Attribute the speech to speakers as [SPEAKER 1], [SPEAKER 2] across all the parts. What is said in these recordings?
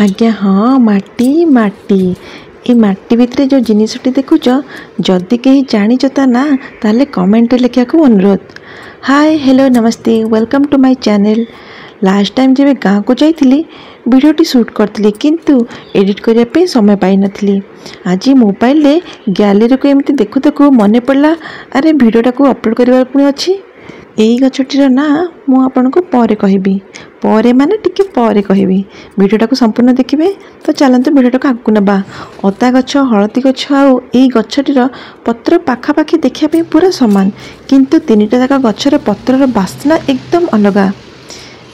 [SPEAKER 1] आज्ञा हाँ माटी माटी ये माटी भितर जो जिनसटी देखुच जदि कहीं जानीच ता ना ताले कमेंट लिखा को अनुरोध। हाय हेलो नमस्ते welcome to my channel. Last time जब गाँव को जाइली वीडियोटी शूट करी किंतु एडिट करने समय पाई नथली। आज मोबाइल रे गैलरी को एमती देखु देखु मन पड़ा अरे वीडियोटा को अपलोड करवार पुणी अच्छी। यही गछटीर ना मु आपन को परे कहबी परे माने टिके परे कहबी वीडियोटा को संपूर्ण देखिए। तो चलते वीडियोटा को आगू नबा। अदा गछ हलदी गछ आउ यही गछटीर पत्र पाखापाखि देखा पूरा सामान किंतु तीनटा जाक गछर पत्रर बास्ना एकदम अलग।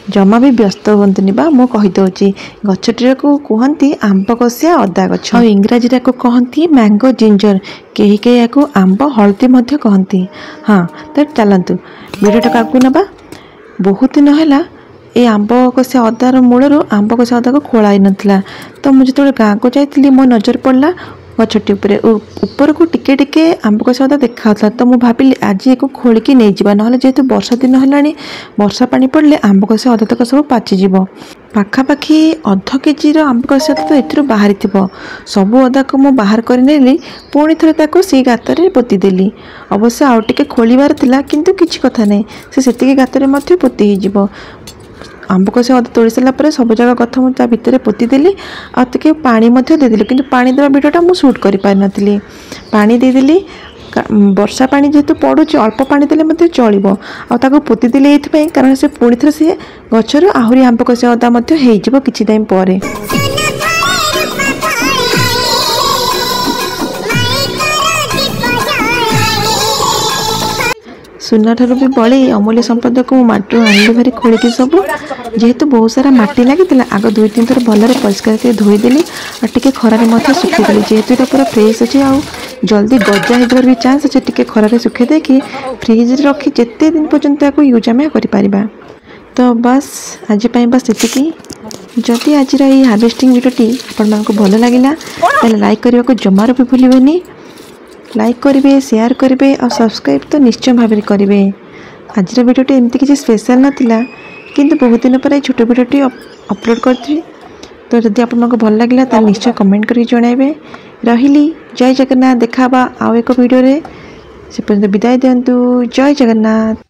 [SPEAKER 1] जमा भी व्यस्त हुंतुनि बा मु कहि दउची गछटीर को कहती आंब कसिया अदा गछ और इंग्राजी को कहती मैंगो जिंजर कहीं कहीं को आंब हलदी मध्य कहती। हाँ तो चलतु वीडियोटा आगू नबा। बहुत दिन है ये आंब कसिया अदार मूलर आंब कसिया अदा को खोलाई नथिला। तो मुझे जो गाँव को जाइली मो नजर पड़ा गछटी ऊपर को टिके टिके आंब कसिया अदा देखा। तो मुझे भाविली आज एक खोलिकी नहीं जावा ना जेहेतु वर्षा दिन है वर्षा पानी पड़े आंब कसिया अदा तक सब पाचिज पाखापाखि अध केजी आंब कसिया अदा तो एथुरु बाहरी थी। सबू अदा को मुझे बाहर करनेली पुणी थे से गातर पोतीदेली। अवश्य आउ टे खोलिबार थिला किंतु किछि कथा नहीं से गातर मध्य पोती हो। आंब कसिया अदा तोड़ी सारा सब जगह कथा मुझे भितर पोतीदेली आके पानी देदेली किंतु पानी देवा वीडियोटा मुझे शूट कर पारि नथिली। पानी देदेली वर्षा पानी जेहेतु पड़ू अल्प पानी देले चलो आको पोतीदेली ये कारण से पुणी थे सी गचर आहरी आंब कसिया अदा हो किछि टाइम पर। सुना ठार भी बड़ी अमूल्य संपद को माटी आनी भारी खोलिकी सब जेहेतु बहुत सारा माटी लगी आग 2-3 थर भलरे परिष्कार धोईदेली और टिके खरारे सुखीदेली जेहेतु ये पूरा फ्रेश अच्छे आ जल्दी गजा होबार भी चान्स अच्छे टिके खरारे सुखे देकी फ्रिज रखी जिते दिन पर्यंत यूज आम कर। तो बस आज बस ये जदि आज हार्वेस्टिंग वीडियोटी आपको भल लगे तो लाइक करने को जमार भी भूलें। लाइक करेंगे शेयर करेंगे और सब्सक्राइब तो निश्चय भाव में करेंगे। आज वीडियोटी एमती किसी स्पेशल नाला किंतु बहुत दिन पर छोट वीडियोटी अपलोड करी। तो जदि आपको भल लगे तो निश्चय कमेंट करके जणाइबे। रही जय जगन्नाथ देखा आउ एक वीडियो से पर्यंत विदाय दिंतु। जय जगन्नाथ।